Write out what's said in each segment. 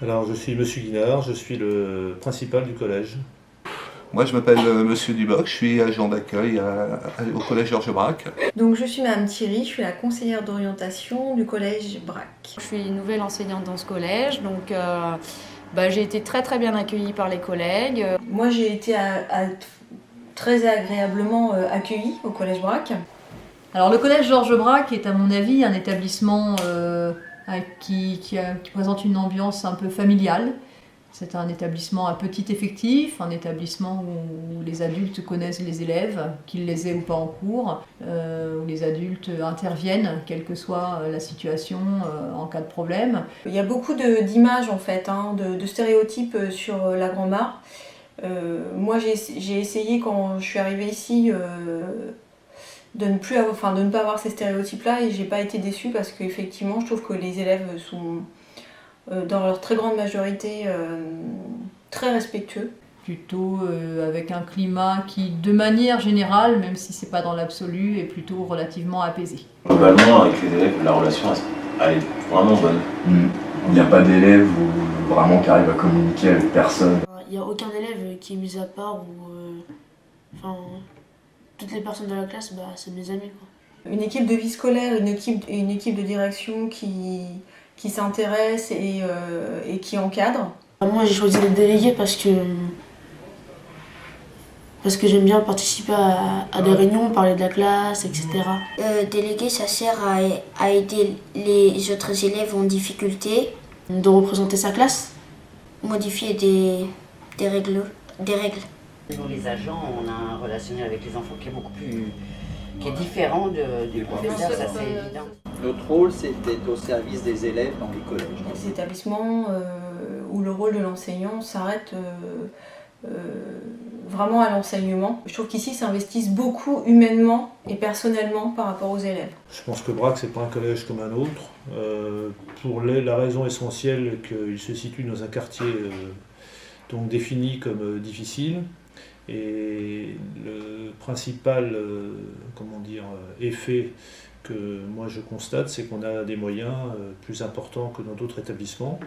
Alors, je suis Monsieur Guinard, je suis le principal du collège. Moi, je m'appelle Monsieur Duboc, je suis agent d'accueil au collège Georges Braque. Donc, je suis Madame Thierry, je suis la conseillère d'orientation du collège Braque. Je suis nouvelle enseignante dans ce collège, donc j'ai été très bien accueillie par les collègues. Moi, j'ai été très agréablement accueillie au collège Braque. Alors, le collège Georges Braque est, à mon avis, un établissement qui présente une ambiance un peu familiale. C'est un établissement à petit effectif, un établissement où les adultes connaissent les élèves, qu'ils les aient ou pas en cours, où les adultes interviennent, quelle que soit la situation, en cas de problème. Il y a beaucoup d'images en fait, de stéréotypes sur la Grand-Mare. Moi j'ai essayé quand je suis arrivée ici de ne pas avoir ces stéréotypes-là et j'ai pas été déçue parce qu'effectivement je trouve que les élèves sont dans leur très grande majorité très respectueux. Plutôt avec un climat qui, de manière générale, même si c'est pas dans l'absolu, est plutôt relativement apaisé. Globalement, avec les élèves, la relation elle est vraiment bonne. Il n'y a pas d'élèves vraiment qui arrivent à communiquer avec personne. Il n'y a aucun élève qui est mis à part ou toutes les personnes de la classe, c'est mes amis, quoi. Une équipe de vie scolaire, une équipe de direction qui s'intéresse et qui encadre. Moi j'ai choisi d'être déléguée parce que j'aime bien participer à des réunions, parler de la classe, etc. Délégué, ça sert à aider les autres élèves en difficulté. De représenter sa classe. Modifier des règles. Nous les agents, on a un relationnel avec les enfants qui est différent du professeur, ça c'est évident. Notre rôle, c'est d'être au service des élèves dans les collèges. Il y a des établissements où le rôle de l'enseignant s'arrête vraiment à l'enseignement. Je trouve qu'ici, s'investissent beaucoup humainement et personnellement par rapport aux élèves. Je pense que Braque, c'est pas un collège comme un autre, pour la raison essentielle qu'il se situe dans un quartier donc défini comme difficile. Et le principal effet que moi je constate, c'est qu'on a des moyens plus importants que dans d'autres établissements.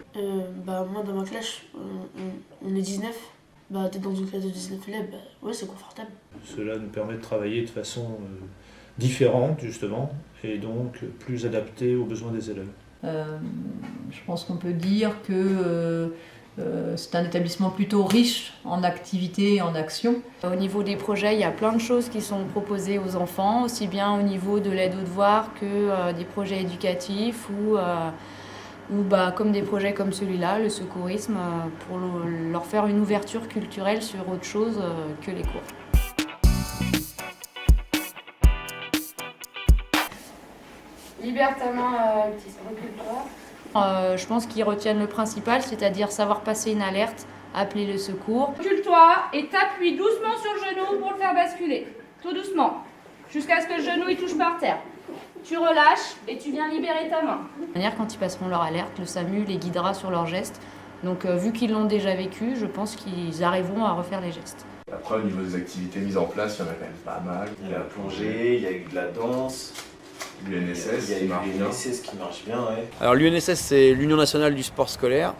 Moi dans ma classe, on est 19. T'es dans une classe de 19 élèves, ouais, c'est confortable. Cela nous permet de travailler de façon différente justement et donc plus adaptée aux besoins des élèves. Je pense qu'on peut dire que c'est un établissement plutôt riche en activités et en actions. Au niveau des projets, il y a plein de choses qui sont proposées aux enfants, aussi bien au niveau de l'aide aux devoirs que des projets éducatifs ou comme des projets comme celui-là, le secourisme, pour leur faire une ouverture culturelle sur autre chose que les cours. Libère ta main, recule-toi. Je pense qu'ils retiennent le principal, c'est-à-dire savoir passer une alerte, appeler le secours. Recule-toi et t'appuies doucement sur le genou pour le faire basculer. Tout doucement, jusqu'à ce que le genou il touche par terre. Tu relâches et tu viens libérer ta main. De toute manière, quand ils passeront leur alerte, le SAMU les guidera sur leurs gestes. Donc vu qu'ils l'ont déjà vécu, je pense qu'ils arriveront à refaire les gestes. Après, au niveau des activités mises en place, il y en a quand même pas mal. Il y a la plongée, il y a eu de la danse. L'UNSS qui marche bien. L'UNSS qui marche bien, ouais. Alors l'UNSS, c'est l'Union nationale du sport scolaire.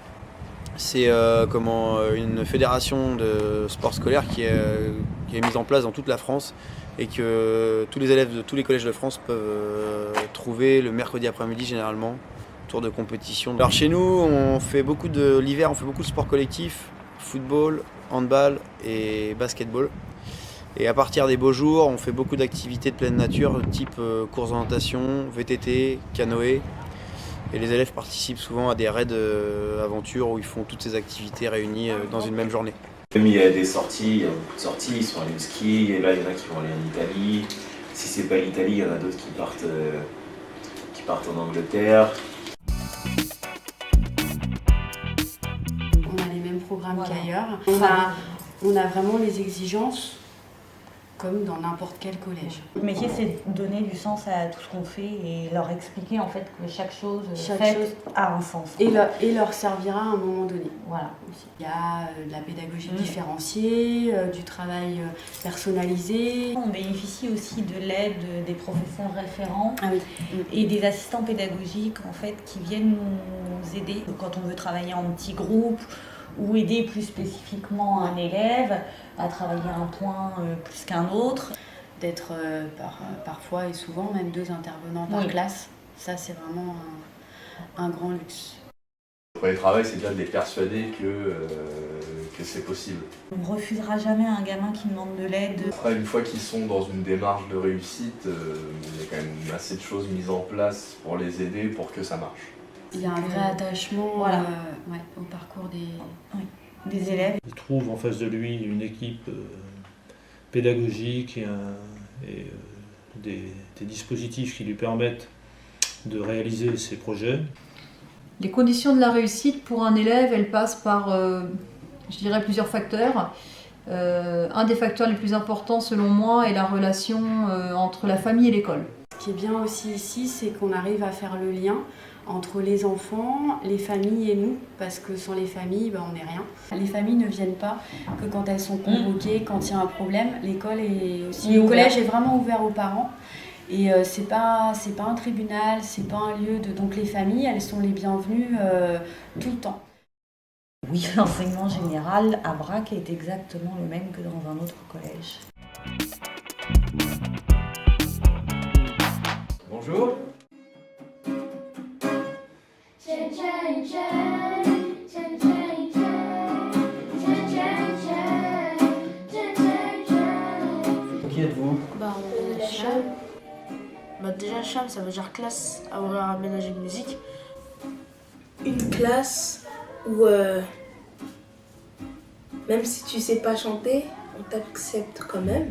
C'est une fédération de sport scolaire qui est mise en place dans toute la France et que tous les élèves de tous les collèges de France peuvent trouver le mercredi après-midi généralement, tour de compétition. Alors chez nous, l'hiver, on fait beaucoup de sports collectifs, football, handball et basketball. Et à partir des beaux jours, on fait beaucoup d'activités de pleine nature, type course d'orientation, VTT, canoë. Et les élèves participent souvent à des raids aventure où ils font toutes ces activités réunies dans une même journée. Même il y a des sorties, il y a beaucoup de sorties, ils sont allés au ski, et là il y en a qui vont aller en Italie. Si c'est pas l'Italie, il y en a d'autres qui partent en Angleterre. On a les mêmes programmes qu'ailleurs. On a vraiment les exigences comme dans n'importe quel collège. Le métier, c'est donner du sens à tout ce qu'on fait et leur expliquer en fait que chaque chose a un sens. Et leur servira à un moment donné. Voilà. Il y a de la pédagogie différenciée, du travail personnalisé. On bénéficie aussi de l'aide des professeurs référents oui. et des assistants pédagogiques en fait, qui viennent nous aider quand on veut travailler en petits groupes ou aider plus spécifiquement un élève à travailler un point plus qu'un autre. D'être parfois et souvent même 2 intervenants par classe, ça c'est vraiment un grand luxe. Le premier travail, c'est déjà de les persuader que c'est possible. On ne refusera jamais un gamin qui demande de l'aide. Après, une fois qu'ils sont dans une démarche de réussite, il y a quand même assez de choses mises en place pour les aider pour que ça marche. Il y a un vrai attachement au parcours des élèves. Il trouve en face de lui une équipe pédagogique et des dispositifs qui lui permettent de réaliser ses projets. Les conditions de la réussite pour un élève, elles passent par, je dirais, plusieurs facteurs. Un des facteurs les plus importants, selon moi, est la relation entre la famille et l'école. Ce qui est bien aussi ici, c'est qu'on arrive à faire le lien entre les enfants, les familles et nous, parce que sans les familles, on n'est rien. Les familles ne viennent pas que quand elles sont convoquées, quand il y a un problème. L'école est aussi, le collège est vraiment ouvert aux parents. Et c'est pas un tribunal, c'est pas un lieu de... Donc les familles, elles sont les bienvenues tout le temps. Oui, l'enseignement général à Brac est exactement le même que dans un autre collège. Bonjour. Qui êtes-vous? On est CHAM. Déjà CHAM, ça veut dire classe à horaire aménagé de musique. Une classe où même si tu sais pas chanter, on t'accepte quand même.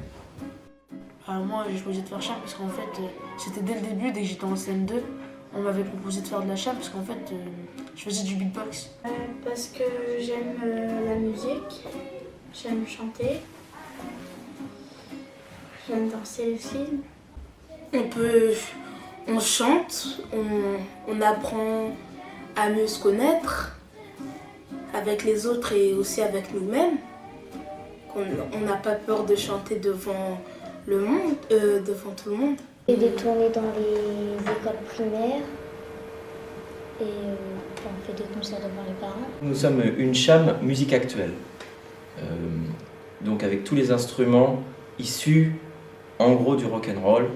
Moi j'ai choisi de faire CHAM parce qu'en fait c'était dès le début, dès que j'étais en CM2, on m'avait proposé de faire de la CHAM parce qu'en fait je faisais du beatbox. Parce que j'aime la musique, j'aime chanter, j'aime danser aussi. On chante, on apprend à mieux se connaître avec les autres et aussi avec nous-mêmes. On n'a pas peur de chanter devant le monde, devant tout le monde. Et des tournées dans les écoles primaires et on fait des concerts devant les parents. Nous sommes une CHAM musique actuelle, donc avec tous les instruments issus en gros du rock'n'roll,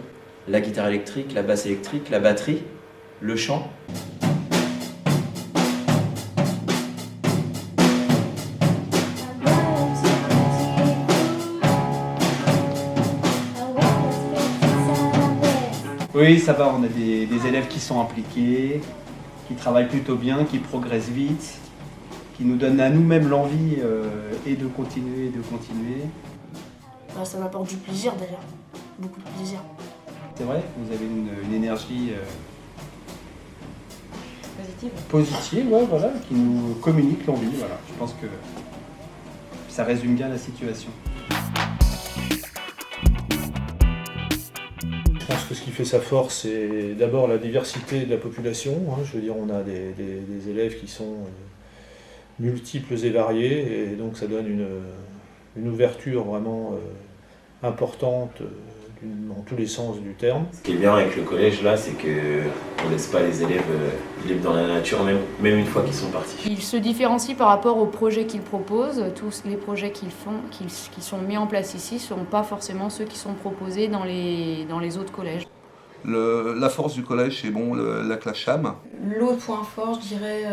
la guitare électrique, la basse électrique, la batterie, le chant. Oui, ça va, on a des élèves qui sont impliqués, qui travaillent plutôt bien, qui progressent vite, qui nous donnent à nous-mêmes l'envie et de continuer et de continuer. Ça m'apporte du plaisir déjà, beaucoup de plaisir. C'est vrai, vous avez une énergie positive, ouais, voilà, qui nous communique l'envie. Voilà. Je pense que ça résume bien la situation. Je pense que ce qui fait sa force, c'est d'abord la diversité de la population. Je veux dire, on a des élèves qui sont multiples et variés, et donc ça donne une ouverture vraiment importante dans tous les sens du terme. Ce qui est bien avec le collège là, c'est qu'on ne laisse pas les élèves libres dans la nature, même une fois qu'ils sont partis. Ils se différencient par rapport aux projets qu'ils proposent. Tous les projets qu'ils font, qui sont mis en place ici, ne sont pas forcément ceux qui sont proposés dans les autres collèges. La force du collège, c'est bon, la classe CHAM. L'autre point fort, je dirais,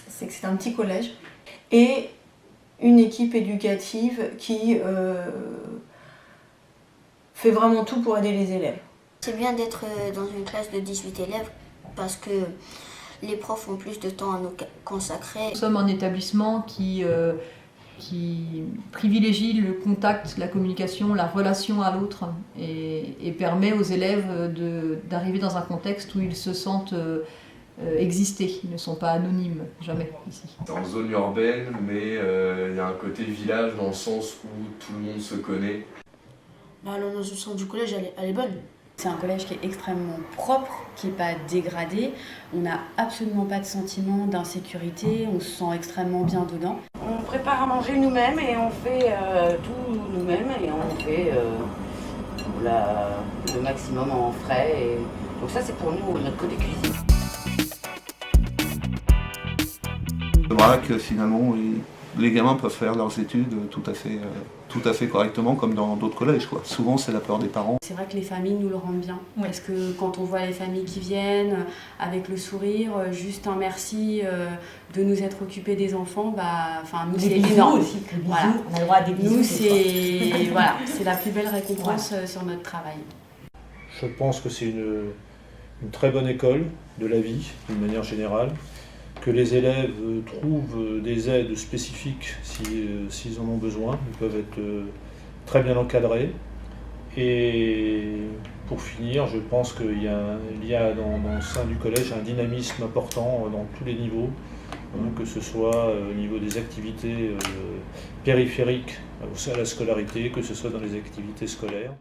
c'est que c'est un petit collège et une équipe éducative qui fait vraiment tout pour aider les élèves. C'est bien d'être dans une classe de 18 élèves parce que les profs ont plus de temps à nous consacrer. Nous sommes un établissement qui privilégie le contact, la communication, la relation à l'autre et permet aux élèves d'arriver dans un contexte où ils se sentent exister. Ils ne sont pas anonymes, jamais ici. C'est en zone urbaine, mais il y a un côté village dans le sens où tout le monde se connaît. L'ambiance du collège, elle est bonne. C'est un collège qui est extrêmement propre, qui n'est pas dégradé. On n'a absolument pas de sentiment d'insécurité, on se sent extrêmement bien dedans. On prépare à manger nous-mêmes et on fait tout nous-mêmes et on fait le maximum en frais. Et... Donc ça c'est pour nous notre côté cuisine. Le BRAC, finalement, les gamins peuvent faire leurs études tout à fait correctement, comme dans d'autres collèges, quoi. Souvent, c'est la peur des parents. C'est vrai que les familles nous le rendent bien, parce que quand on voit les familles qui viennent, avec le sourire, juste un merci de nous être occupés des enfants, nous c'est énorme. Aussi, voilà. On a le droit à des bisous. Nous, c'est la plus belle récompense sur notre travail. Je pense que c'est une très bonne école de la vie, d'une manière générale, que les élèves trouvent des aides spécifiques s'ils en ont besoin. Ils peuvent être très bien encadrés. Et pour finir, je pense qu'il y a dans le sein du collège un dynamisme important dans tous les niveaux, que ce soit au niveau des activités périphériques à la scolarité, que ce soit dans les activités scolaires.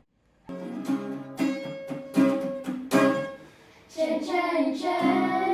Cha-cha-cha.